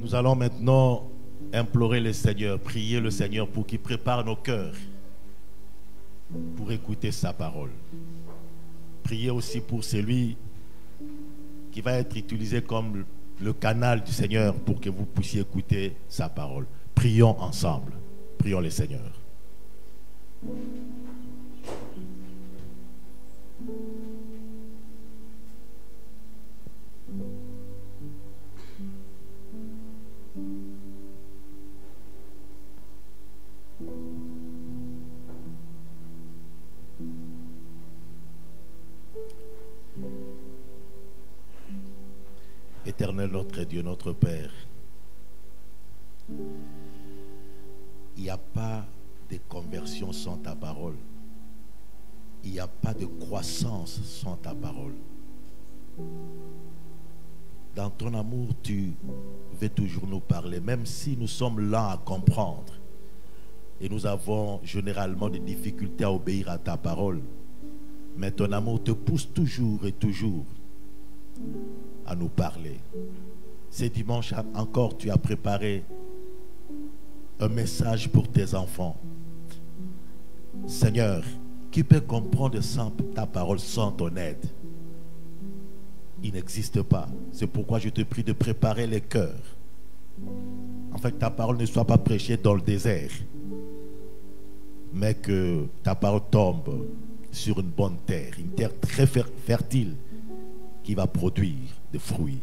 Nous allons maintenant implorer le Seigneur, prier le Seigneur pour qu'il prépare nos cœurs pour écouter sa parole. Prier aussi pour celui qui va être utilisé comme le canal du Seigneur pour que vous puissiez écouter sa parole. Prions ensemble. Prions le Seigneur. Éternel notre Dieu, notre Père, il n'y a pas de conversion sans ta parole. Il n'y a pas de croissance sans ta parole. Dans ton amour, tu veux toujours nous parler, même si nous sommes lents à comprendre. Et nous avons généralement des difficultés à obéir à ta parole. Mais ton amour te pousse toujours et toujours à nous parler. Ce dimanche encore, tu as préparé un message pour tes enfants. Seigneur, qui peut comprendre sans ta parole, sans ton aide? Il n'existe pas. C'est pourquoi je te prie de préparer les cœurs, afin que ta parole ne soit pas prêchée dans le désert, mais que ta parole tombe sur une bonne terre, une terre très fertile qui va produire des fruits.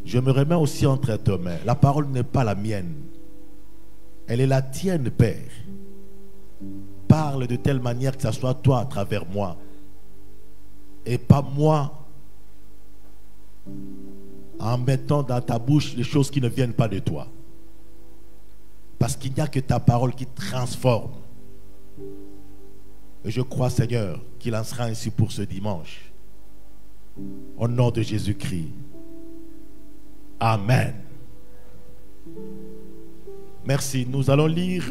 Je me remets aussi entre tes mains. La parole n'est pas la mienne, elle est la tienne, Père. Parle de telle manière que ce soit toi à travers moi et pas moi en mettant dans ta bouche les choses qui ne viennent pas de toi, parce qu'il n'y a que ta parole qui transforme. Et je crois, Seigneur, qu'il en sera ainsi pour ce dimanche. Au nom de Jésus-Christ. Amen. Merci. Nous allons lire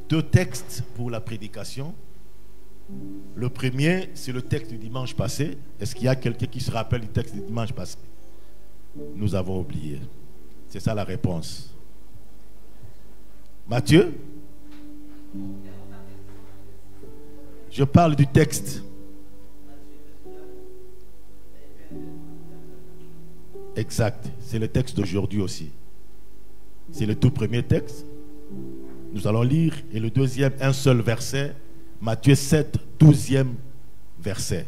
deux textes pour la prédication. Le premier, c'est le texte du dimanche passé. Est-ce qu'il y a quelqu'un qui se rappelle du texte du dimanche passé? Nous avons oublié. C'est ça la réponse. Matthieu? Je parle du texte. Exact. C'est le texte d'aujourd'hui aussi. C'est le tout premier texte. Nous allons lire. Et le deuxième, un seul verset. Matthieu 7, 12e verset.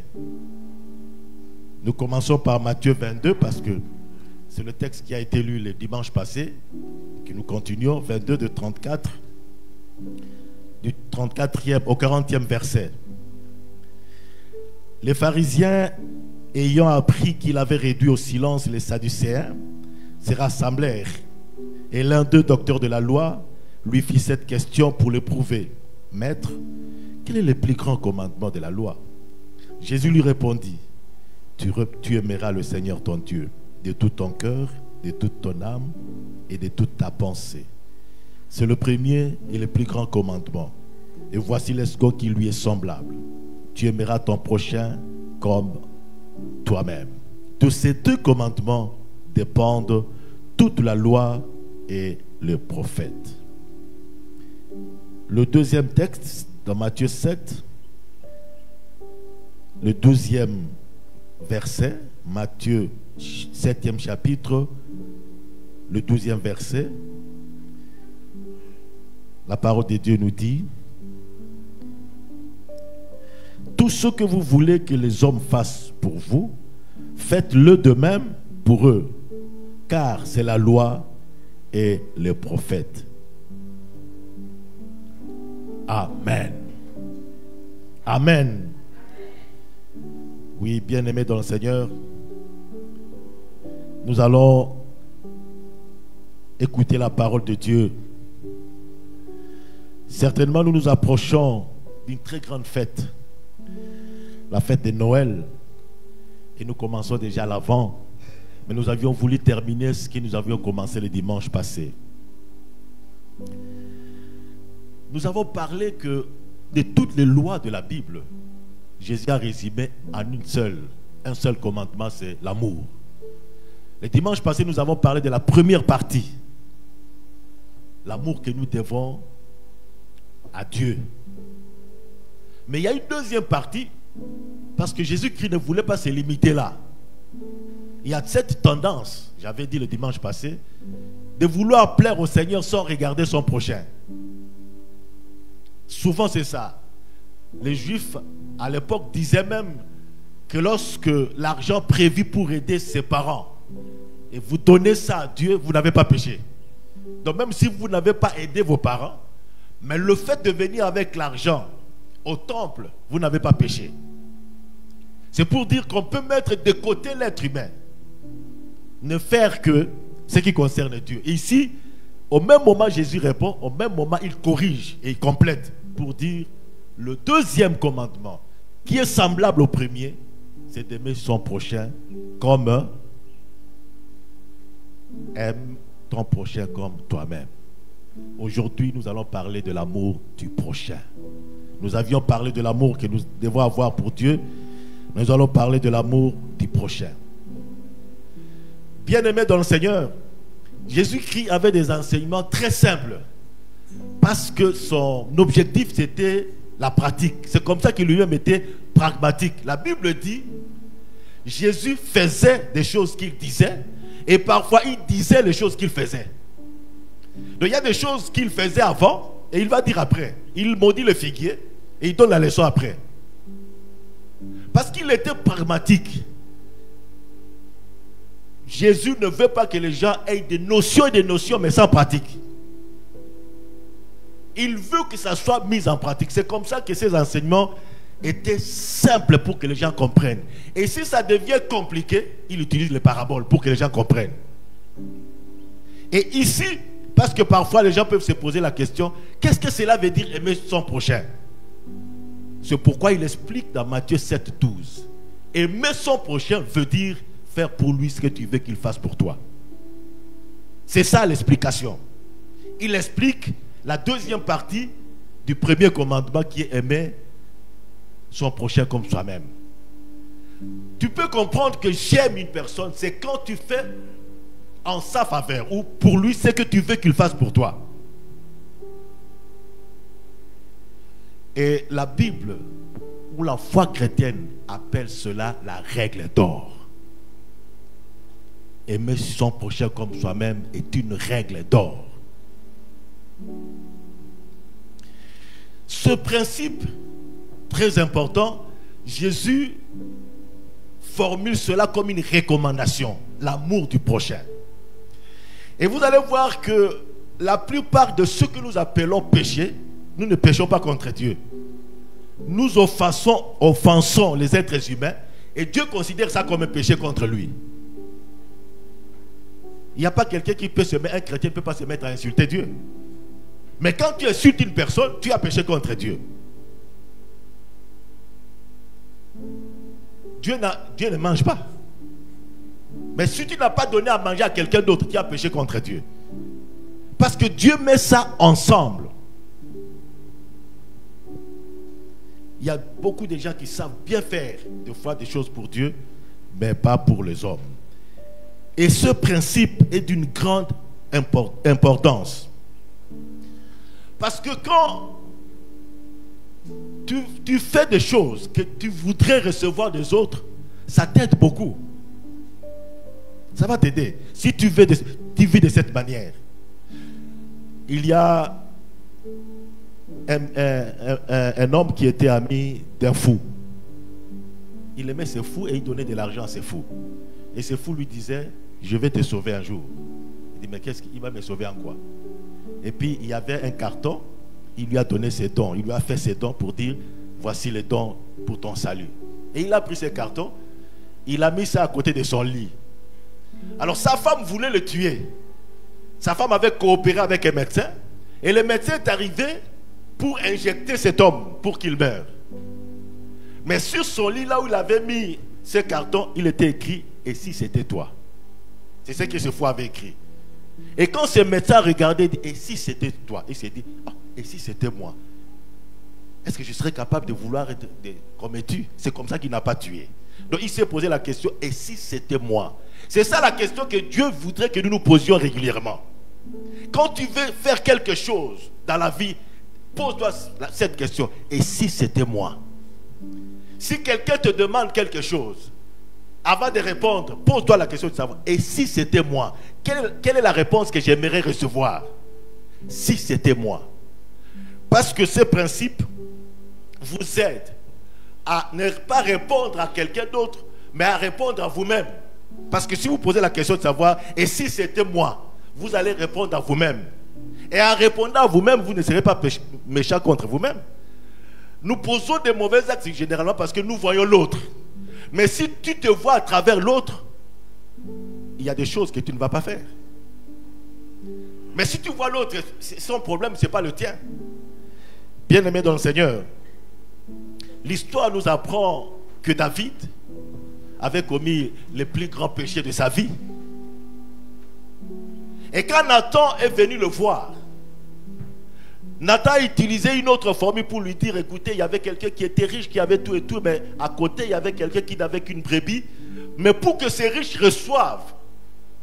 Nous commençons par Matthieu 22 parce que c'est le texte qui a été lu le dimanche passé. Que nous continuons. 22 de 34. Du 34e au 40e verset. Les pharisiens, ayant appris qu'il avait réduit au silence les Sadducéens, se rassemblèrent. Et l'un d'eux, docteur de la loi, lui fit cette question pour le prouver. Maître, quel est le plus grand commandement de la loi? Jésus lui répondit, tu aimeras le Seigneur ton Dieu de tout ton cœur, de toute ton âme et de toute ta pensée. C'est le premier et le plus grand commandement. Et voici le second qui lui est semblable. Tu aimeras ton prochain comme toi-même. De ces deux commandements dépendent toute la loi et le prophète. Le deuxième texte, dans Matthieu 7, le 12e verset, Matthieu 7e chapitre, le 12e verset, la parole de Dieu nous dit: tout ce que vous voulez que les hommes fassent pour vous, faites-le de même pour eux, car c'est la loi et les prophètes. Amen. Amen. Oui, bien-aimés dans le Seigneur, nous allons écouter la parole de Dieu. Certainement, nous nous approchons d'une très grande fête, la fête de Noël, et nous commençons déjà l'avant, mais nous avions voulu terminer ce que nous avions commencé le dimanche passé. Nous avons parlé que de toutes les lois de la Bible, Jésus a résumé en un seul commandement, c'est l'amour. Le dimanche passé, nous avons parlé de la première partie. L'amour que nous devons à Dieu. Mais il y a une deuxième partie, parce que Jésus-Christ ne voulait pas se limiter là. Il y a cette tendance, j'avais dit le dimanche passé, de vouloir plaire au Seigneur sans regarder son prochain. Souvent c'est ça. Les Juifs à l'époque disaient même que lorsque l'argent prévu pour aider ses parents et vous donnez ça à Dieu, vous n'avez pas péché. Donc même si vous n'avez pas aidé vos parents, mais le fait de venir avec l'argent au temple, vous n'avez pas péché. C'est pour dire qu'on peut mettre de côté l'être humain, ne faire que ce qui concerne Dieu. Et ici, au même moment, Jésus répond, au même moment, il corrige et il complète pour dire le deuxième commandement, qui est semblable au premier, c'est d'aimer son prochain comme aime ton prochain comme toi-même. Aujourd'hui, nous allons parler de l'amour du prochain. Nous avions parlé de l'amour que nous devons avoir pour Dieu. Nous allons parler de l'amour du prochain. Bien-aimés dans le Seigneur, Jésus-Christ avait des enseignements très simples parce que son objectif c'était la pratique. C'est comme ça qu'il lui-même était pragmatique. La Bible dit, Jésus faisait des choses qu'il disait et parfois il disait les choses qu'il faisait. Donc il y a des choses qu'il faisait avant et il va dire après. Il maudit le figuier et il donne la leçon après. Parce qu'il était pragmatique. Jésus ne veut pas que les gens aient des notions et des notions mais sans pratique. Il veut que ça soit mis en pratique. C'est comme ça que ces enseignements étaient simples pour que les gens comprennent. Et si ça devient compliqué, il utilise les paraboles pour que les gens comprennent. Et ici, parce que parfois les gens peuvent se poser la question, qu'est-ce que cela veut dire aimer son prochain? C'est pourquoi il explique dans Matthieu 7,12. Aimer son prochain veut dire faire pour lui ce que tu veux qu'il fasse pour toi. C'est ça l'explication. Il explique la deuxième partie du premier commandement qui est aimer son prochain comme soi-même. Tu peux comprendre que j'aime une personne, c'est quand tu fais en sa faveur ou pour lui ce que tu veux qu'il fasse pour toi. Et la Bible ou la foi chrétienne appelle cela la règle d'or. Aimer son prochain comme soi-même est une règle d'or. Ce principe très important, Jésus formule cela comme une recommandation, l'amour du prochain. Et vous allez voir que la plupart de ce que nous appelons péché, nous ne péchons pas contre Dieu. Nous offensons les êtres humains et Dieu considère ça comme un péché contre lui. Il n'y a pas quelqu'un qui peut se mettre, un chrétien ne peut pas se mettre à insulter Dieu. Mais quand tu insultes une personne, tu as péché contre Dieu. Dieu ne mange pas. Mais si tu n'as pas donné à manger à quelqu'un d'autre, tu as péché contre Dieu. Parce que Dieu met ça ensemble. Il y a beaucoup de gens qui savent bien faire des fois des choses pour Dieu, mais pas pour les hommes. Et ce principe est d'une grande importance. Parce que quand tu fais des choses que tu voudrais recevoir des autres, ça t'aide beaucoup. Ça va t'aider. Si tu vis de cette manière. Il y a un homme qui était ami d'un fou. Il aimait ses fous et il donnait de l'argent à ses fous. Et ses fous lui disaient, je vais te sauver un jour. Il dit, mais qu'est-ce qu'il va me sauver en quoi? Et puis il y avait un carton, il lui a donné ses dons. Il lui a fait ses dons pour dire, voici les dons pour ton salut. Et il a pris ce carton, il a mis ça à côté de son lit. Alors sa femme voulait le tuer. Sa femme avait coopéré avec un médecin. Et le médecin est arrivé pour injecter cet homme, pour qu'il meure. Mais sur son lit, là où il avait mis ce carton, il était écrit, et si c'était toi? C'est ce que ce fou avait écrit. Et quand ce médecin regardait, il dit, et si c'était toi? Il s'est dit, oh, et si c'était moi? Est-ce que je serais capable de vouloir être comme tu? C'est comme ça qu'il n'a pas tué. Donc il s'est posé la question, et si c'était moi? C'est ça la question que Dieu voudrait que nous nous posions régulièrement. Quand tu veux faire quelque chose dans la vie, pose-toi cette question. Et si c'était moi? Si quelqu'un te demande quelque chose, avant de répondre, pose-toi la question de savoir, et si c'était moi? Quelle est la réponse que j'aimerais recevoir? Si c'était moi. Parce que ces principes vous aident à ne pas répondre à quelqu'un d'autre, mais à répondre à vous-même. Parce que si vous posez la question de savoir, et si c'était moi, vous allez répondre à vous-même. Et en répondant à vous-même, vous ne serez pas méchant contre vous-même. Nous posons des mauvais actes généralement parce que nous voyons l'autre. Mais si tu te vois à travers l'autre, il y a des choses que tu ne vas pas faire. Mais si tu vois l'autre, son problème, ce n'est pas le tien. Bien-aimé dans le Seigneur, l'histoire nous apprend que David avait commis les plus grands péchés de sa vie. Et quand Nathan est venu le voir, Nathan a utilisé une autre formule pour lui dire, écoutez, il y avait quelqu'un qui était riche, qui avait tout et tout, mais à côté, il y avait quelqu'un qui n'avait qu'une brebis. Mais pour que ces riches reçoivent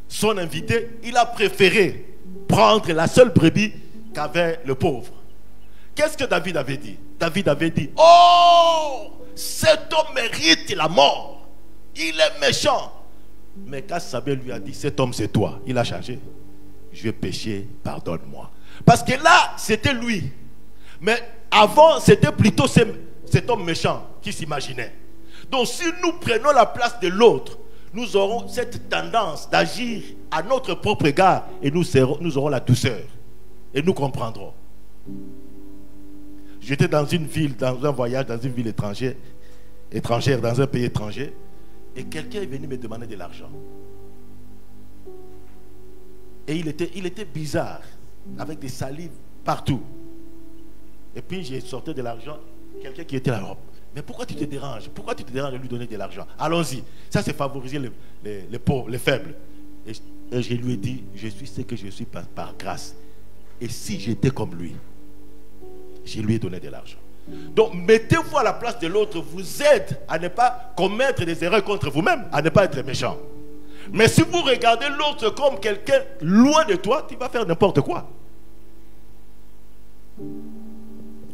son invité, il a préféré prendre la seule brebis qu'avait le pauvre. Qu'est-ce que David avait dit? David avait dit, oh, cet homme mérite la mort. Il est méchant. Mais quand Samuel lui a dit, cet homme c'est toi, il a changé. Je vais pécher, pardonne-moi. Parce que là, c'était lui. Mais avant, c'était plutôt cet homme méchant qui s'imaginait. Donc si nous prenons la place de l'autre, nous aurons cette tendance d'agir à notre propre égard et nous aurons la douceur. Et nous comprendrons. J'étais dans une ville, dans un voyage, dans une ville étrangère, dans un pays étranger. Et quelqu'un est venu me demander de l'argent. Et il était bizarre, avec des salives partout. Et puis j'ai sorti de l'argent, quelqu'un qui était là. Mais pourquoi tu te déranges? Pourquoi tu te déranges de lui donner de l'argent? Allons-y. Ça, c'est favoriser les pauvres, les faibles. Et je lui ai dit, je suis ce que je suis par grâce. Et si j'étais comme lui, je lui ai donné de l'argent. Donc, mettez-vous à la place de l'autre, vous aide à ne pas commettre des erreurs contre vous-même, à ne pas être méchant. Mais si vous regardez l'autre comme quelqu'un loin de toi, tu vas faire n'importe quoi.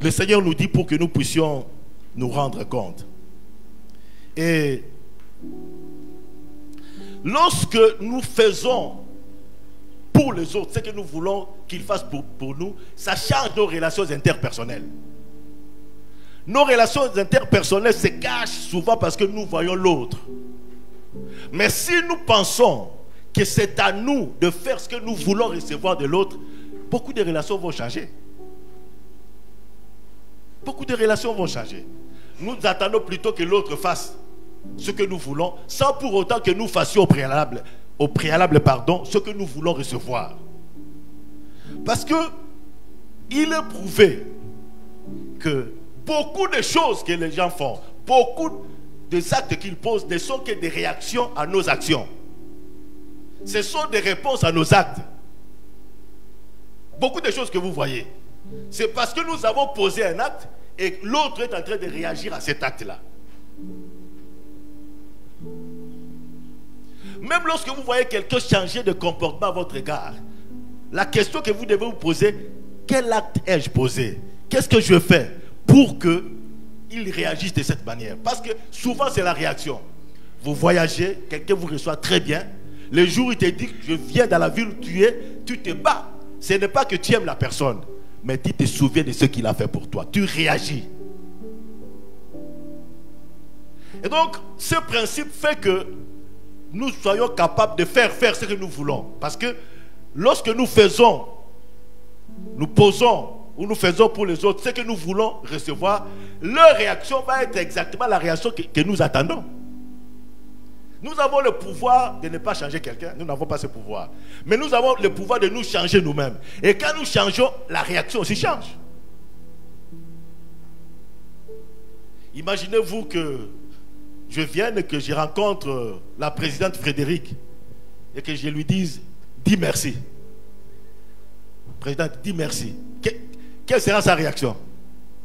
Le Seigneur nous dit pour que nous puissions nous rendre compte. Et lorsque nous faisons pour les autres ce que nous voulons qu'ils fassent pour nous, ça change nos relations interpersonnelles. Nos relations interpersonnelles se cachent souvent parce que nous voyons l'autre. Mais si nous pensons que c'est à nous de faire ce que nous voulons recevoir de l'autre, beaucoup de relations vont changer. Beaucoup de relations vont changer. Nous attendons plutôt que l'autre fasse ce que nous voulons, sans pour autant que nous fassions au préalable, ce que nous voulons recevoir. Parce que il est prouvé que beaucoup de choses que les gens font, beaucoup des actes qu'ils posent ne sont que des réactions à nos actions. Ce sont des réponses à nos actes. Beaucoup de choses que vous voyez, c'est parce que nous avons posé un acte et l'autre est en train de réagir à cet acte-là. Même lorsque vous voyez quelqu'un changer de comportement à votre égard, la question que vous devez vous poser, quel acte ai-je posé? Qu'est-ce que je fais pour qu'il réagisse de cette manière? Parce que souvent c'est la réaction. Vous voyagez, quelqu'un vous reçoit très bien. Le jour où il te dit que je viens dans la ville où tu es, tu te bats. Ce n'est pas que tu aimes la personne, mais tu te souviens de ce qu'il a fait pour toi. Tu réagis. Et donc, ce principe fait que nous soyons capables de faire ce que nous voulons. Parce que lorsque nous posons ou nous faisons pour les autres ce que nous voulons recevoir, leur réaction va être exactement la réaction que nous attendons. Nous avons le pouvoir de ne pas changer quelqu'un. Nous n'avons pas ce pouvoir. Mais nous avons le pouvoir de nous changer nous-mêmes. Et quand nous changeons, la réaction aussi change. Imaginez-vous que je vienne et que je rencontre la présidente Frédéric et que je lui dise, dis merci. Présidente, dis merci. Quelle sera sa réaction?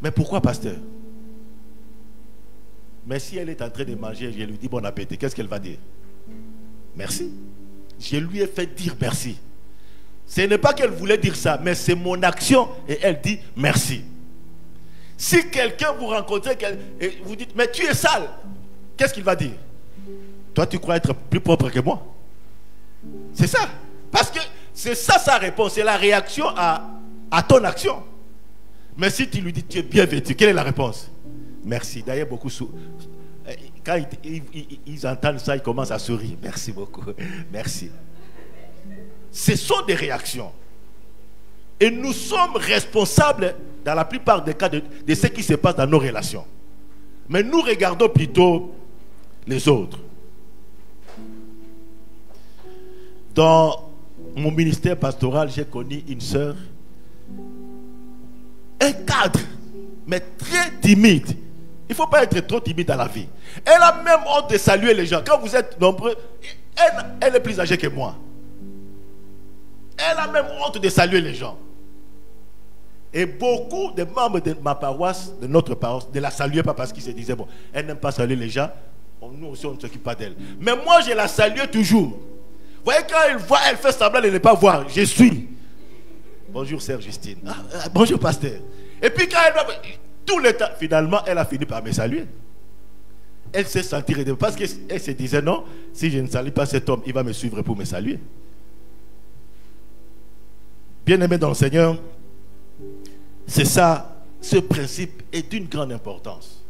Mais pourquoi, pasteur? Mais si elle est en train de manger, je lui dis bon appétit, qu'est-ce qu'elle va dire? merci. Je lui ai fait dire merci. Ce n'est pas qu'elle voulait dire ça, mais c'est mon action et elle dit merci. Si quelqu'un vous rencontrez et vous dites, mais tu es sale, qu'est-ce qu'il va dire? Toi, tu crois être plus propre que moi? C'est ça. Parce que c'est ça sa réponse, c'est la réaction à ton action. Mais si tu lui dis, tu es bien vêtu, quelle est la réponse? Merci. D'ailleurs, beaucoup quand ils entendent ça, ils commencent à sourire. Merci beaucoup. Merci. Ce sont des réactions. Et nous sommes responsables, dans la plupart des cas, de ce qui se passe dans nos relations. Mais nous regardons plutôt les autres. Dans mon ministère pastoral, j'ai connu une sœur, un cadre, mais très timide. Il ne faut pas être trop timide dans la vie. Elle a même honte de saluer les gens. Quand vous êtes nombreux, elle est plus âgée que moi. Elle a même honte de saluer les gens. Et beaucoup de membres de ma paroisse, de notre paroisse, ne la saluaient pas parce qu'ils se disaient, bon, elle n'aime pas saluer les gens, nous aussi on ne s'occupe pas d'elle. Mais moi je la saluais toujours. Vous voyez, quand elle voit, elle fait semblant de ne pas voir. Je suis. Bonjour sœur Justine. Bonjour pasteur. Et puis quand elle va, tout le temps, finalement, elle a fini par me saluer. Elle s'est sentie redevable parce qu'elle se disait, non, si je ne salue pas cet homme, il va me suivre pour me saluer. Bien-aimé dans le Seigneur, c'est ça, ce principe est d'une grande importance.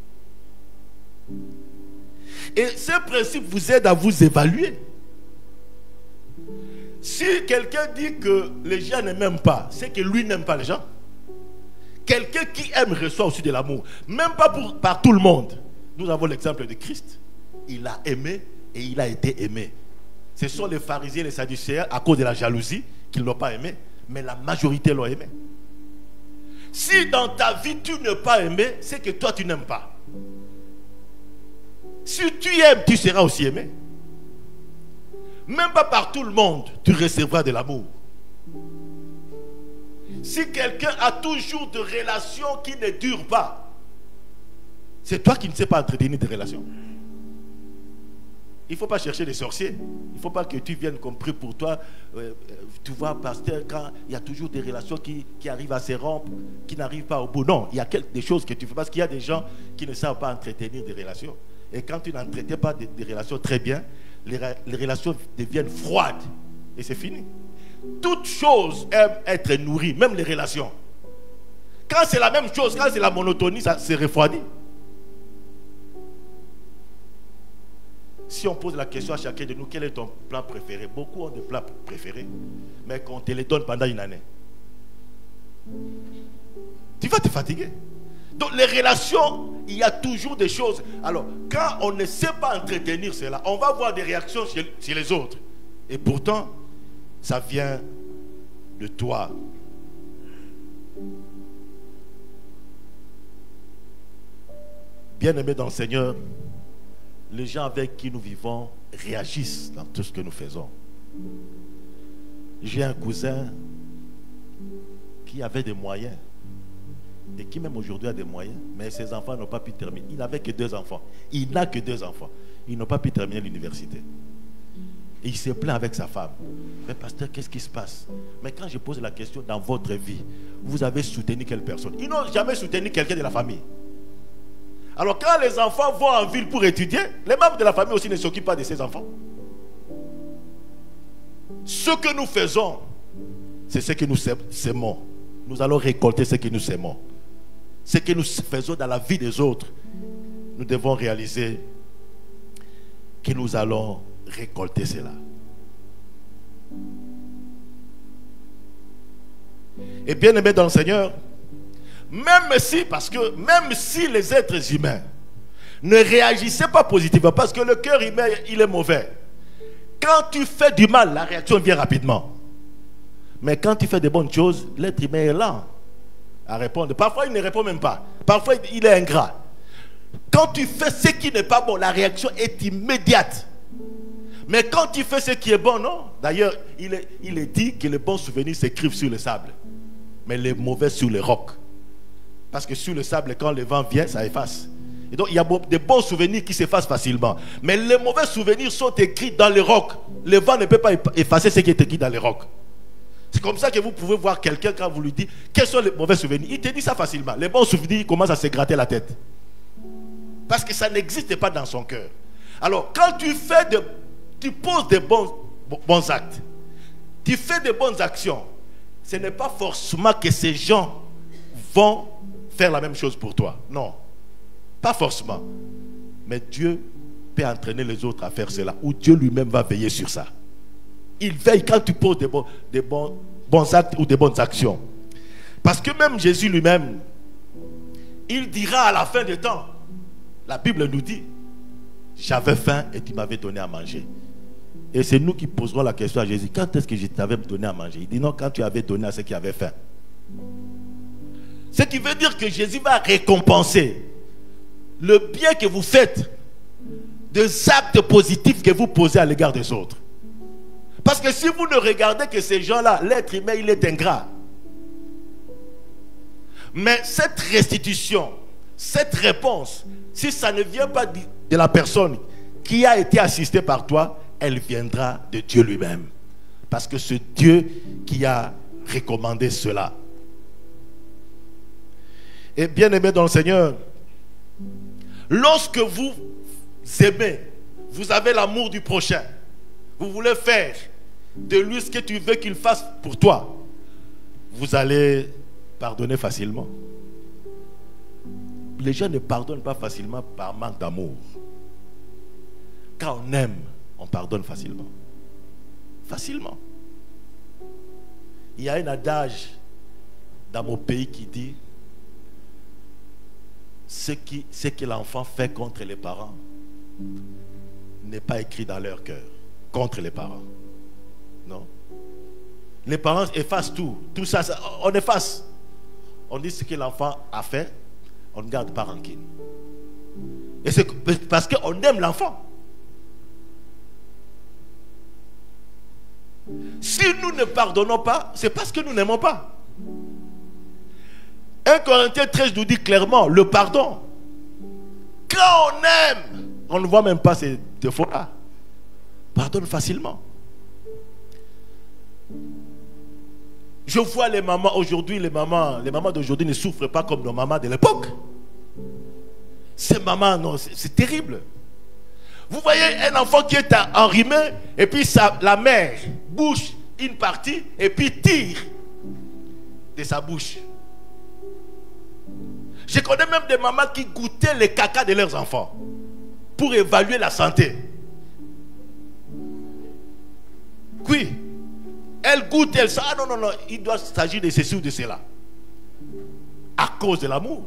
Et ce principe vous aide à vous évaluer. Si quelqu'un dit que les gens ne m'aiment pas, c'est que lui n'aime pas les gens. Quelqu'un qui aime reçoit aussi de l'amour. Même pas par tout le monde. Nous avons l'exemple de Christ. Il a aimé et il a été aimé. Ce sont les pharisiens et les sadducéens, à cause de la jalousie, qui ne l'ont pas aimé. Mais la majorité l'ont aimé. Si dans ta vie tu n'es pas aimé, c'est que toi tu n'aimes pas. Si tu aimes, tu seras aussi aimé. Même pas par tout le monde, tu recevras de l'amour. Si quelqu'un a toujours des relations qui ne durent pas, c'est toi qui ne sais pas entretenir des relations. Il ne faut pas chercher des sorciers. Il ne faut pas que tu viennes compris pour toi. Tu vois, pasteur, quand il y a toujours des relations qui arrivent à se rompre, qui n'arrivent pas au bout. Non, il y a des choses que tu fais. Parce qu'il y a des gens qui ne savent pas entretenir des relations. Et quand tu n'entretiens pas des relations très bien, les relations deviennent froides. Et c'est fini. Toute chose aime être nourrie, même les relations. Quand c'est la même chose, quand c'est la monotonie, ça se refroidit. Si on pose la question à chacun de nous, quel est ton plat préféré? Beaucoup ont des plats préférés, mais qu'on te les donne pendant une année, tu vas te fatiguer. Donc les relations, il y a toujours des choses. Alors, quand on ne sait pas entretenir cela, on va voir des réactions chez les autres. Et pourtant, ça vient de toi. Bien-aimés dans le Seigneur, les gens avec qui nous vivons réagissent dans tout ce que nous faisons. J'ai un cousin qui avait des moyens et qui même aujourd'hui a des moyens, mais ses enfants n'ont pas pu terminer. Il n'avait que 2 enfants. Il n'a que 2 enfants. Ils n'ont pas pu terminer l'université. Et il se plaint avec sa femme. Mais pasteur, qu'est-ce qui se passe? Mais quand je pose la question, dans votre vie, vous avez soutenu quelle personne? Ils n'ont jamais soutenu quelqu'un de la famille. Alors quand les enfants vont en ville pour étudier, les membres de la famille aussi ne s'occupent pas de ces enfants. Ce que nous faisons, c'est ce que nous sémons. Nous allons récolter ce que nous sémons. Ce que nous faisons dans la vie des autres, nous devons réaliser que nous allons récolter cela. Et bien aimé dans le Seigneur, même si les êtres humains ne réagissaient pas positivement, parce que le cœur humain, il est mauvais. Quand tu fais du mal, la réaction vient rapidement. Mais quand tu fais de bonnes choses, l'être humain est lent à répondre. Parfois, il ne répond même pas. Parfois, il est ingrat. Quand tu fais ce qui n'est pas bon, la réaction est immédiate. Mais quand tu fais ce qui est bon, non. D'ailleurs, il est dit que les bons souvenirs s'écrivent sur le sable, mais les mauvais sur les rocs. Parce que sur le sable, quand le vent vient, ça efface. Et donc, il y a des bons souvenirs qui s'effacent facilement. Mais les mauvais souvenirs sont écrits dans les rocs. Le vent ne peut pas effacer ce qui est écrit dans les rocs. C'est comme ça que vous pouvez voir quelqu'un quand vous lui dites quels sont les mauvais souvenirs. Il te dit ça facilement. Les bons souvenirs, il commence à se gratter la tête. Parce que ça n'existe pas dans son cœur. Alors, quand tu poses des bons actes, tu fais des bonnes actions, ce n'est pas forcément que ces gens vont faire la même chose pour toi. Non, pas forcément. Mais Dieu peut entraîner les autres à faire cela, ou Dieu lui-même va veiller sur ça. Il veille quand tu poses des bons actes ou des bonnes actions. Parce que même Jésus lui-même, il dira à la fin des temps, la Bible nous dit, j'avais faim et tu m'avais donné à manger. Et c'est nous qui poserons la question à Jésus, quand est-ce que je t'avais donné à manger? Il dit non, quand tu avais donné à ceux qui avaient faim. Ce qui veut dire que Jésus va récompenser le bien que vous faites des actes positifs que vous posez à l'égard des autres. Parce que si vous ne regardez que ces gens-là, l'être humain, il est ingrat. Mais cette restitution, cette réponse, si ça ne vient pas de la personne qui a été assistée par toi, elle viendra de Dieu lui-même. Parce que c'est Dieu qui a recommandé cela. Et bien aimé dans le Seigneur, lorsque vous aimez, vous avez l'amour du prochain, vous voulez faire de lui ce que tu veux qu'il fasse pour toi, vous allez pardonner facilement. Les gens ne pardonnent pas facilement par manque d'amour. Quand on aime, on pardonne facilement. Facilement. Il y a un adage dans mon pays qui dit ce que l'enfant fait contre les parents n'est pas écrit dans leur cœur. Contre les parents. Non. Les parents effacent tout. Tout ça, on efface. On dit ce que l'enfant a fait, on ne garde pas rancune. Et c'est parce qu'on aime l'enfant. Si nous ne pardonnons pas, c'est parce que nous n'aimons pas. 1 Corinthiens 13 nous dit clairement le pardon. Quand on aime, on ne voit même pas ces défauts-là. Pardonne facilement. Je vois les mamans aujourd'hui, les mamans d'aujourd'hui ne souffrent pas comme nos mamans de l'époque. Ces mamans, non, c'est terrible. Vous voyez un enfant qui est enrhumé et puis la mère bouche une partie et puis tire de sa bouche. Je connais même des mamans qui goûtaient les caca de leurs enfants pour évaluer la santé. Oui. Elle goûte, elle sent, ah non, il doit s'agir de ceci ou de cela. À cause de l'amour.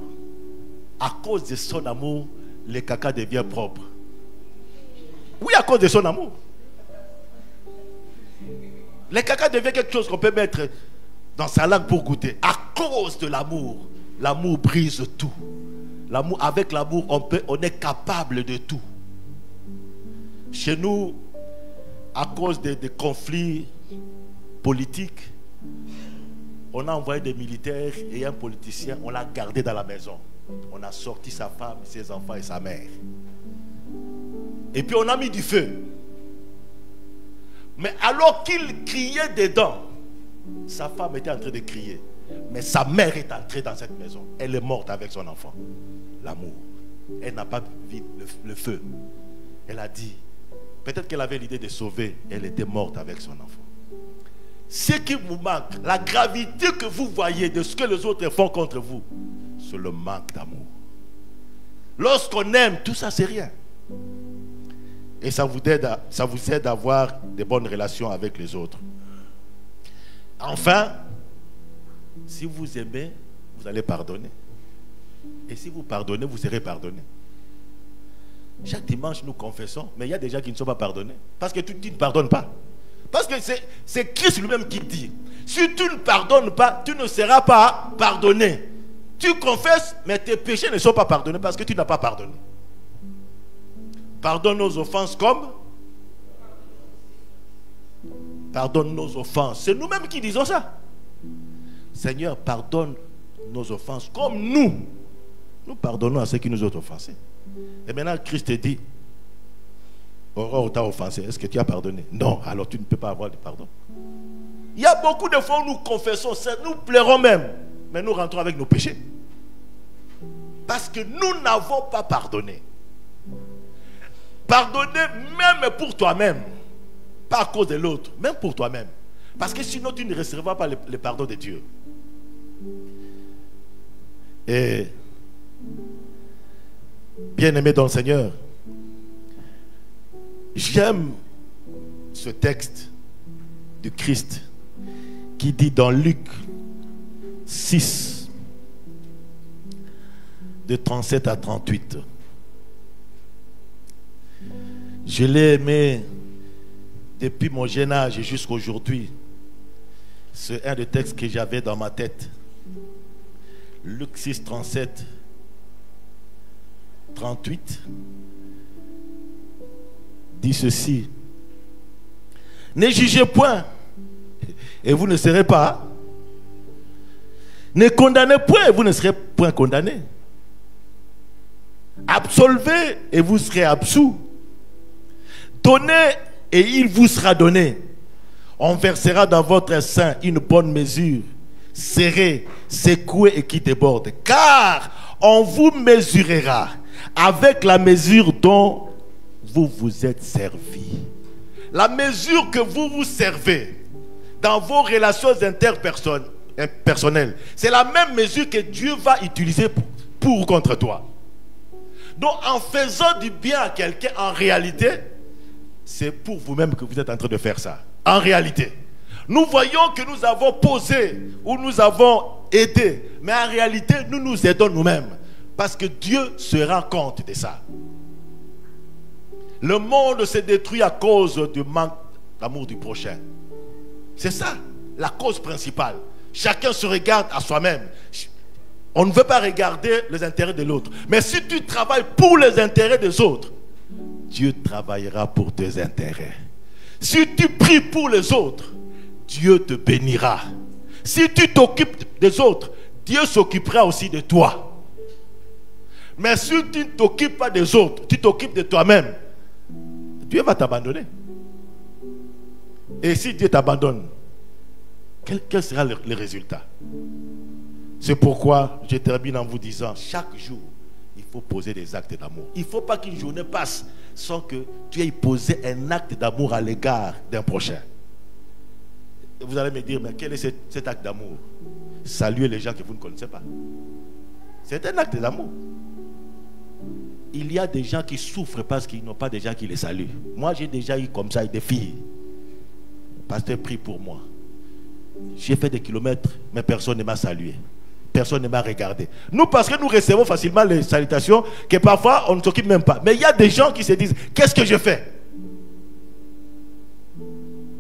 À cause de son amour, le caca devient propre. Oui, à cause de son amour. Le caca devient quelque chose qu'on peut mettre dans sa langue pour goûter. À cause de l'amour. L'amour brise tout. Avec l'amour, on est capable de tout. Chez nous, à cause des conflits politiques, on a envoyé des militaires et un politicien, on l'a gardé dans la maison. On a sorti sa femme, ses enfants et sa mère. Et puis on a mis du feu. Mais alors qu'il criait dedans, sa femme était en train de crier. Mais sa mère est entrée dans cette maison. Elle est morte avec son enfant. L'amour. Elle n'a pas vu le feu. Elle a dit, peut-être qu'elle avait l'idée de sauver. Elle était morte avec son enfant. Ce qui vous manque, la gravité que vous voyez de ce que les autres font contre vous, c'est le manque d'amour. Lorsqu'on aime, tout ça c'est rien. Et ça vous aide à avoir de bonnes relations avec les autres. Enfin, si vous aimez, vous allez pardonner. Et si vous pardonnez, vous serez pardonné. Chaque dimanche, nous confessons, mais il y a des gens qui ne sont pas pardonnés. Parce que tu ne pardonnes pas. Parce que c'est Christ lui-même qui dit, si tu ne pardonnes pas, tu ne seras pas pardonné. Tu confesses, mais tes péchés ne sont pas pardonnés parce que tu n'as pas pardonné. Pardonne nos offenses comme pardonne nos offenses. C'est nous-mêmes qui disons ça. Seigneur, pardonne nos offenses comme nous pardonnons à ceux qui nous ont offensés. Et maintenant, Christ te dit, Aurore t'a offensé, est-ce que tu as pardonné? Non, alors tu ne peux pas avoir de pardon. Il y a beaucoup de fois où nous confessons, nous pleurons même, mais nous rentrons avec nos péchés. Parce que nous n'avons pas pardonné. Pardonner même pour toi-même, pas à cause de l'autre, même pour toi-même. Parce que sinon tu ne recevras pas le pardon de Dieu. Et bien-aimé dans le Seigneur, j'aime ce texte du Christ qui dit dans Luc 6, de 37 à 38. Je l'ai aimé depuis mon jeune âge jusqu'à aujourd'hui. C'est un des textes que j'avais dans ma tête. Luc 6, 37, 38 dit ceci. Ne jugez point et vous ne serez pas. Ne condamnez point et vous ne serez point condamnés. Absolvez et vous serez absous. Donnez et il vous sera donné. On versera dans votre sein une bonne mesure, serrée, secouée et qui déborde. Car on vous mesurera avec la mesure dont vous vous êtes servi. La mesure que vous vous servez dans vos relations interpersonnelles, c'est la même mesure que Dieu va utiliser pour contre toi. Donc en faisant du bien à quelqu'un, en réalité, c'est pour vous-même que vous êtes en train de faire ça. En réalité, nous voyons que nous avons posé ou nous avons aidé, mais en réalité, nous nous aidons nous-mêmes. Parce que Dieu se rend compte de ça. Le monde se détruit à cause du manque d'amour du prochain. C'est ça, la cause principale. Chacun se regarde à soi-même. On ne veut pas regarder les intérêts de l'autre. Mais si tu travailles pour les intérêts des autres, Dieu travaillera pour tes intérêts. Si tu pries pour les autres, Dieu te bénira. Si tu t'occupes des autres, Dieu s'occupera aussi de toi. Mais si tu ne t'occupes pas des autres, tu t'occupes de toi-même, Dieu va t'abandonner. Et si Dieu t'abandonne, quel sera le résultat? C'est pourquoi je termine en vous disant, chaque jour, il faut poser des actes d'amour. Il ne faut pas qu'une journée passe sans que tu aies posé un acte d'amour à l'égard d'un prochain. Vous allez me dire, mais quel est cet acte d'amour? Saluer les gens que vous ne connaissez pas. C'est un acte d'amour. Il y a des gens qui souffrent parce qu'ils n'ont pas des gens qui les saluent. Moi, j'ai déjà eu comme ça des filles. Pasteur, prie pour moi. J'ai fait des kilomètres, mais personne ne m'a salué. Personne ne m'a regardé. Nous, parce que nous recevons facilement les salutations, que parfois on ne s'occupe même pas. Mais il y a des gens qui se disent, qu'est-ce que je fais?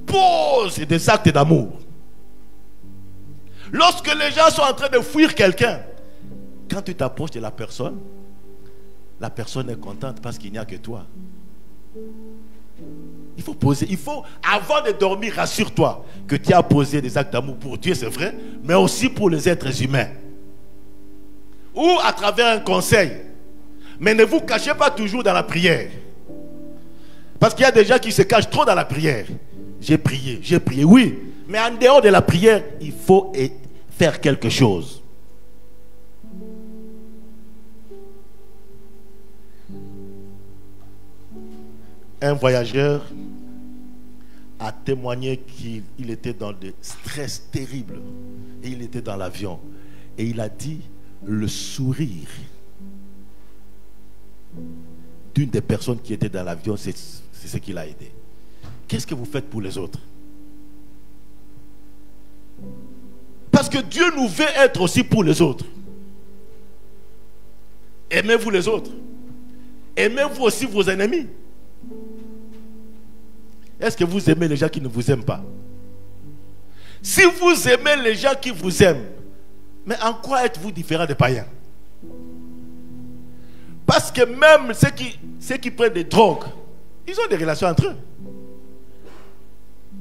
Pose des actes d'amour. Lorsque les gens sont en train de fuir quelqu'un, quand tu t'approches de la personne est contente parce qu'il n'y a que toi. Il faut poser, avant de dormir, rassure-toi que tu as posé des actes d'amour pour Dieu, c'est vrai, mais aussi pour les êtres humains. Ou à travers un conseil. Mais ne vous cachez pas toujours dans la prière. Parce qu'il y a des gens qui se cachent trop dans la prière. J'ai prié, oui. Mais en dehors de la prière, il faut faire quelque chose. Un voyageur a témoigné qu'il était dans des stress terribles. Et il était dans l'avion. Et il a dit, le sourire d'une des personnes qui étaient dans l'avion, c'est ce qui l'a aidé. Qu'est-ce que vous faites pour les autres? Parce que Dieu nous veut être aussi pour les autres. Aimez-vous les autres. Aimez-vous aussi vos ennemis. Est-ce que vous aimez les gens qui ne vous aiment pas? Si vous aimez les gens qui vous aiment, mais en quoi êtes-vous différent des païens? Parce que même ceux qui prennent des drogues, ils ont des relations entre eux.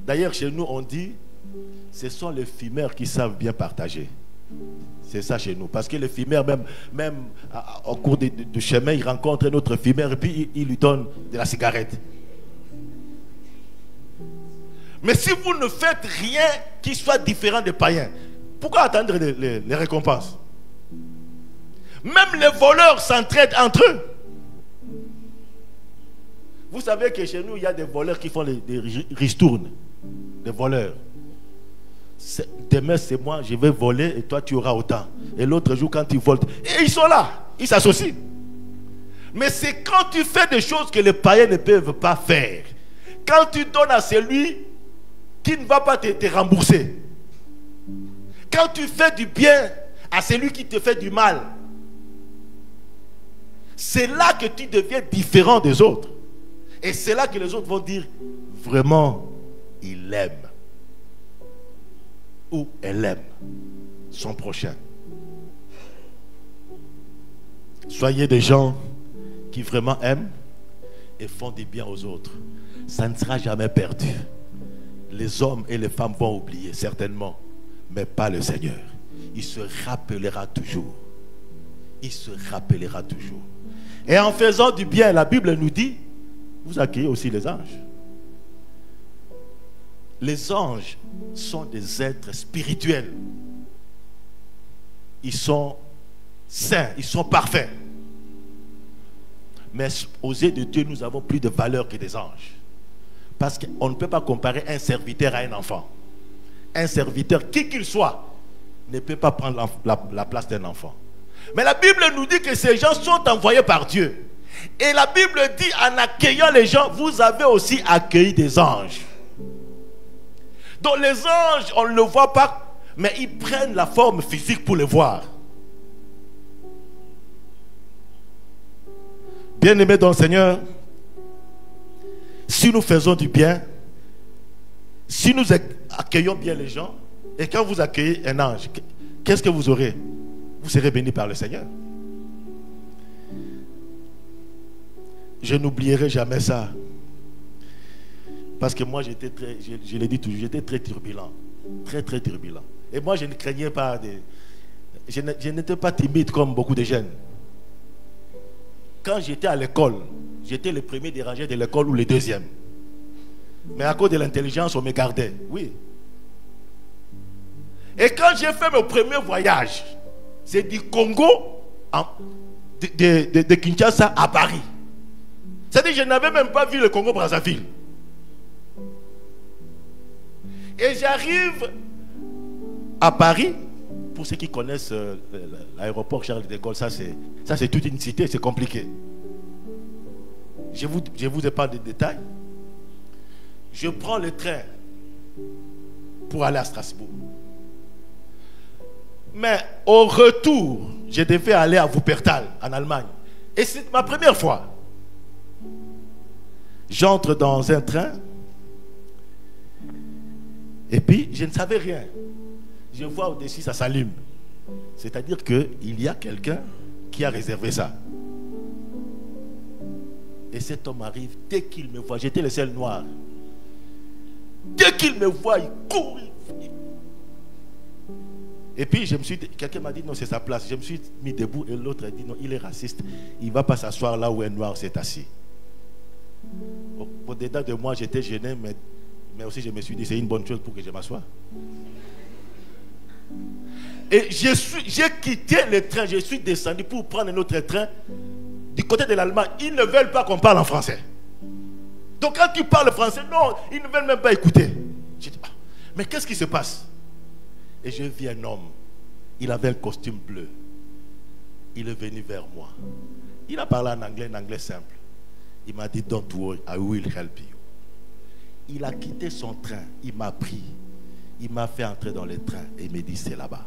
D'ailleurs, chez nous, on dit, ce sont les fumeurs qui savent bien partager. C'est ça chez nous. Parce que le fumeur, même au cours du chemin, il rencontre un autre fumeur et puis il lui donne de la cigarette. Mais si vous ne faites rien qui soit différent des païens, pourquoi attendre les récompenses? Même les voleurs s'entraident entre eux. Vous savez que chez nous, il y a des voleurs qui font des ristournes. Des voleurs. Demain, c'est moi, je vais voler et toi, tu auras autant. Et l'autre jour, quand ils volent, et ils sont là, ils s'associent. Mais c'est quand tu fais des choses que les païens ne peuvent pas faire. Quand tu donnes à celui qui ne va pas te rembourser. Quand tu fais du bien à celui qui te fait du mal. C'est là que tu deviens différent des autres. Et c'est là que les autres vont dire, vraiment, il aime. Ou elle aime son prochain. Soyez des gens qui vraiment aiment et font du bien aux autres. Ça ne sera jamais perdu. Les hommes et les femmes vont oublier, certainement, mais pas le Seigneur. Il se rappellera toujours. Il se rappellera toujours. Et en faisant du bien, la Bible nous dit, vous accueillez aussi les anges. Les anges sont des êtres spirituels. Ils sont saints, ils sont parfaits. Mais aux yeux de Dieu, nous avons plus de valeur que des anges. Parce qu'on ne peut pas comparer un serviteur à un enfant. Un serviteur, qui qu'il soit, ne peut pas prendre la place d'un enfant. Mais la Bible nous dit que ces gens sont envoyés par Dieu. Et la Bible dit, en accueillant les gens, vous avez aussi accueilli des anges. Donc les anges, on ne le voit pas, mais ils prennent la forme physique pour les voir. Bien-aimés dans le Seigneur, si nous faisons du bien, si nous accueillons bien les gens, et quand vous accueillez un ange, qu'est-ce que vous aurez? Vous serez bénis par le Seigneur. Je n'oublierai jamais ça. Parce que moi, j'étais très, je l'ai dit toujours, j'étais très turbulent. Très, très turbulent. Et moi, je ne craignais pas je n'étais pas timide comme beaucoup de jeunes. Quand j'étais à l'école, j'étais le premier dérangé de l'école ou le deuxième. Mais à cause de l'intelligence, on me gardait. Oui. Et quand j'ai fait mon premier voyage, c'est du Congo, de Kinshasa à Paris. C'est-à-dire que je n'avais même pas vu le Congo-Brazzaville. Et j'arrive à Paris. Pour ceux qui connaissent l'aéroport Charles de Gaulle, ça c'est toute une cité, c'est compliqué. Je vous ai pas de détails. Je prends le train pour aller à Strasbourg. Mais au retour, je devais aller à Wuppertal, en Allemagne. Et c'est ma première fois. J'entre dans un train. Et puis, je ne savais rien. Je vois au-dessus, ça s'allume. C'est-à-dire qu'il y a quelqu'un qui a réservé ça. Et cet homme arrive, dès qu'il me voit, j'étais le seul noir. Dès qu'il me voit, il court. Et puis, quelqu'un m'a dit, non, c'est sa place. Je me suis mis debout et l'autre a dit, non, il est raciste. Il ne va pas s'asseoir là où un noir s'est assis. Au-dedans de moi, j'étais gêné, mais aussi je me suis dit, c'est une bonne chose pour que je m'assoie. Et j'ai quitté le train, je suis descendu pour prendre un autre train du côté de l'Allemagne. Ils ne veulent pas qu'on parle en français. Donc quand tu parles français, non, ils ne veulent même pas écouter. J'ai dit, mais qu'est-ce qui se passe? Et je vis un homme, il avait un costume bleu. Il est venu vers moi. Il a parlé en anglais simple. Il m'a dit, don't worry, I will help you. Il a quitté son train, il m'a pris. Il m'a fait entrer dans le train et il m'a dit, c'est là-bas.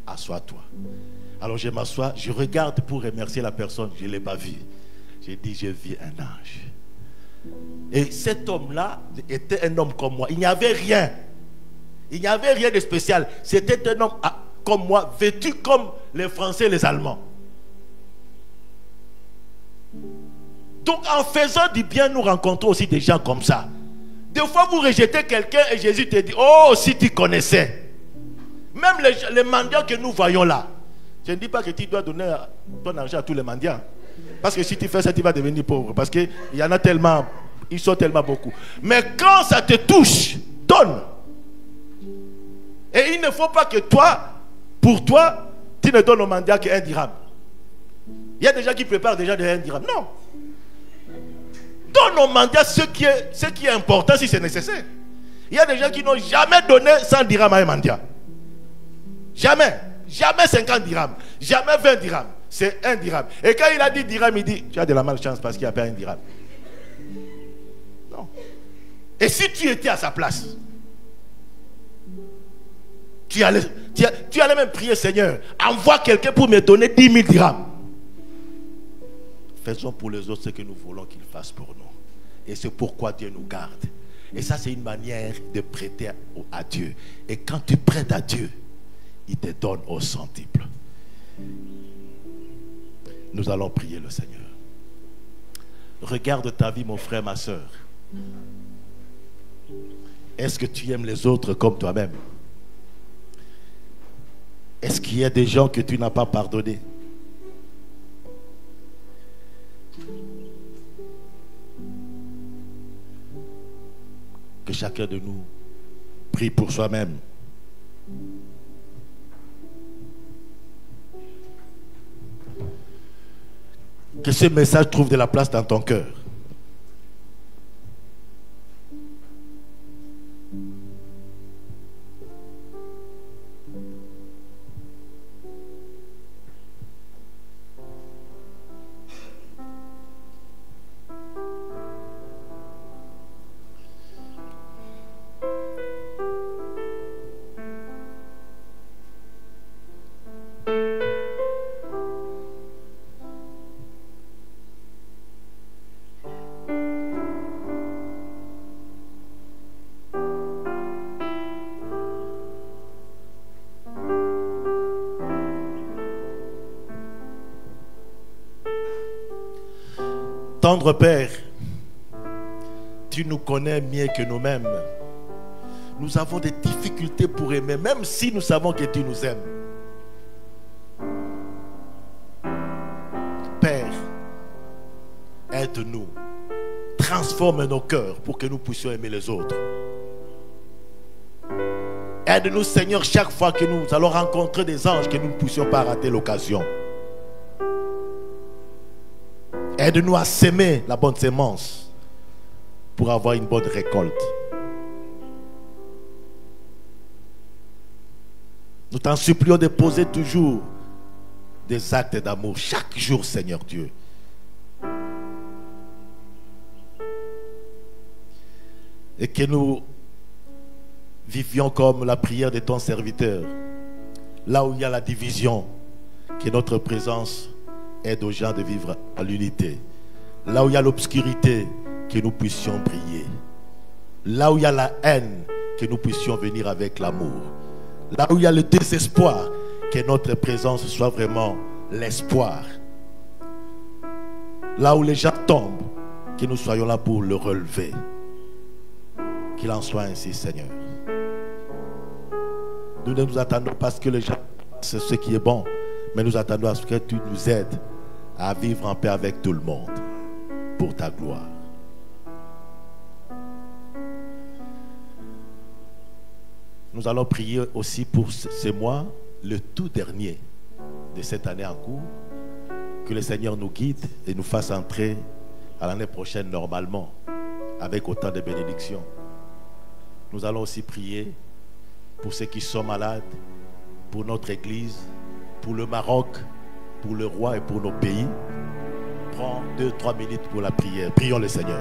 Assois-toi. Alors je m'assois, je regarde pour remercier la personne, je ne l'ai pas vu. J'ai dit, je vis un ange. Et cet homme-là était un homme comme moi. Il n'y avait rien. Il n'y avait rien de spécial. C'était un homme comme moi, vêtu comme les Français et les Allemands. Donc en faisant du bien, nous rencontrons aussi des gens comme ça. Des fois, vous rejetez quelqu'un et Jésus te dit, oh, si tu connaissais. Même les mendiants que nous voyons là. Je ne dis pas que tu dois donner ton argent à tous les mendiants. Parce que si tu fais ça, tu vas devenir pauvre. Parce qu'il y en a tellement, ils sont tellement beaucoup. Mais quand ça te touche, donne. Et il ne faut pas que toi, pour toi, tu ne donnes aux mendiants qu'un dirham. Il y a des gens qui préparent déjà de 1 dirham. Non. Donne aux mendiants ce qui est important si c'est nécessaire. Il y a des gens qui n'ont jamais donné 100 dirhams à un mendiant. Jamais. Jamais 50 dirhams. Jamais 20 dirhams. C'est 1 dirham. Et quand il a dit dirham, il dit, tu as de la malchance parce qu'il n'y a pas 1 dirham. Non. Et si tu étais à sa place, tu allais même prier, Seigneur, envoie quelqu'un pour me donner 10 000 dirhams. Faisons pour les autres ce que nous voulons qu'ils fassent pour nous. Et c'est pourquoi Dieu nous garde. Et ça, c'est une manière de prêter à Dieu. Et quand tu prêtes à Dieu, il te donne au centuple. Nous allons prier le Seigneur. Regarde ta vie, mon frère, ma soeur. Est-ce que tu aimes les autres comme toi-même? Est-ce qu'il y a des gens que tu n'as pas pardonnés? Que chacun de nous prie pour soi-même. Que ce message trouve de la place dans ton cœur. Tendre Père, tu nous connais mieux que nous-mêmes. Nous avons des difficultés pour aimer, même si nous savons que tu nous aimes. Père, aide-nous, transforme nos cœurs pour que nous puissions aimer les autres. Aide-nous, Seigneur, chaque fois que nous allons rencontrer des anges, que nous ne puissions pas rater l'occasion. Aide-nous à s'aimer la bonne sémence pour avoir une bonne récolte. Nous t'en supplions de poser toujours des actes d'amour chaque jour, Seigneur Dieu. Et que nous vivions comme la prière de ton serviteur. Là où il y a la division, que notre présence aide aux gens de vivre à l'unité. Là où il y a l'obscurité, que nous puissions briller. Là où il y a la haine, que nous puissions venir avec l'amour. Là où il y a le désespoir, que notre présence soit vraiment l'espoir. Là où les gens tombent, que nous soyons là pour le relever. Qu'il en soit ainsi, Seigneur. Nous ne nous attendons pas à ce que les gens fassent ce qui est bon, mais nous attendons à ce que tu nous aides à vivre en paix avec tout le monde pour ta gloire. Nous allons prier aussi pour ce mois, le tout dernier de cette année en cours, que le Seigneur nous guide et nous fasse entrer à l'année prochaine normalement, avec autant de bénédictions. Nous allons aussi prier pour ceux qui sont malades, pour notre Église, pour le Maroc, pour le roi et pour nos pays. Prends 2-3 minutes pour la prière. Prions le Seigneur.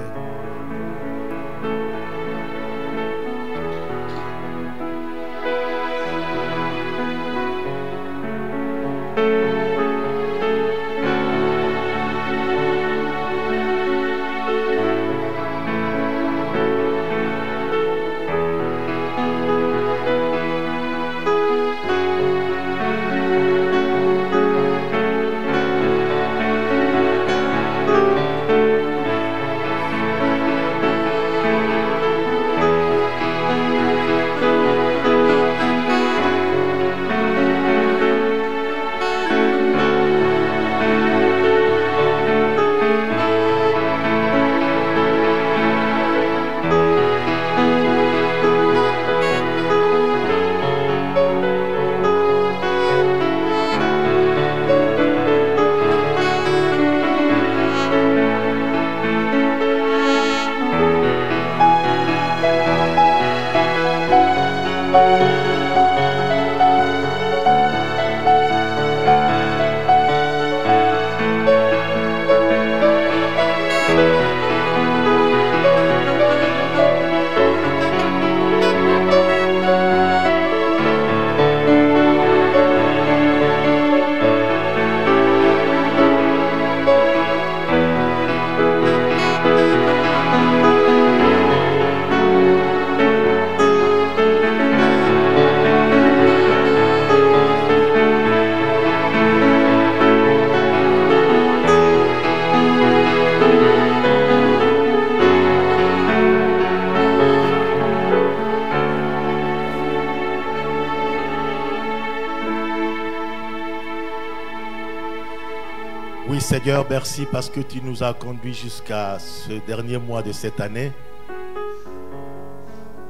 Oui Seigneur, merci parce que tu nous as conduits jusqu'à ce dernier mois de cette année.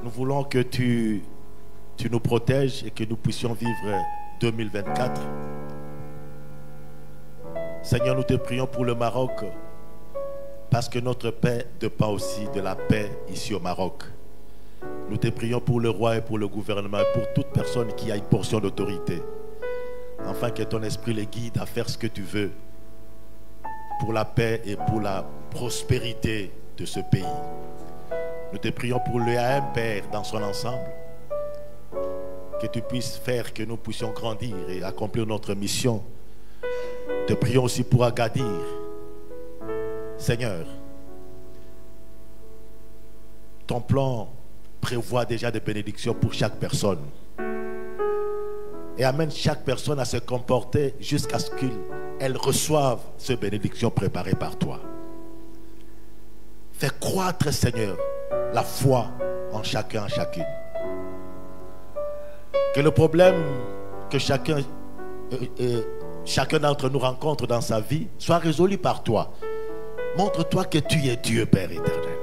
Nous voulons que tu nous protèges et que nous puissions vivre 2024. Seigneur, nous te prions pour le Maroc parce que notre paix dépend aussi de la paix ici au Maroc. Nous te prions pour le roi et pour le gouvernement et pour toute personne qui a une portion d'autorité, afin que ton esprit les guide à faire ce que tu veux pour la paix et pour la prospérité de ce pays. Nous te prions pour l'EAM, Père, dans son ensemble, que tu puisses faire que nous puissions grandir et accomplir notre mission. Te prions aussi pour Agadir. Seigneur, ton plan prévoit déjà des bénédictions pour chaque personne et amène chaque personne à se comporter jusqu'à ce qu'elle reçoive ces bénédictions préparées par toi. Fais croître, Seigneur, la foi en chacun, en chacune. Que le problème que chacun d'entre nous rencontre dans sa vie soit résolu par toi. Montre-toi que tu es Dieu, Père éternel.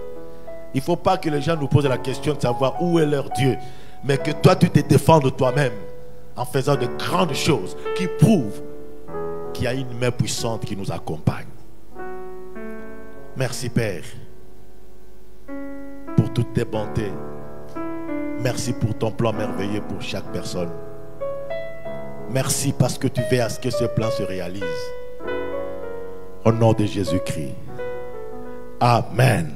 Il ne faut pas que les gens nous posent la question de savoir où est leur Dieu, mais que toi tu te défends de toi-même en faisant de grandes choses qui prouvent qu'il y a une main puissante qui nous accompagne. Merci Père pour toutes tes bontés. Merci pour ton plan merveilleux pour chaque personne. Merci parce que tu veilles à ce que ce plan se réalise. Au nom de Jésus-Christ. Amen.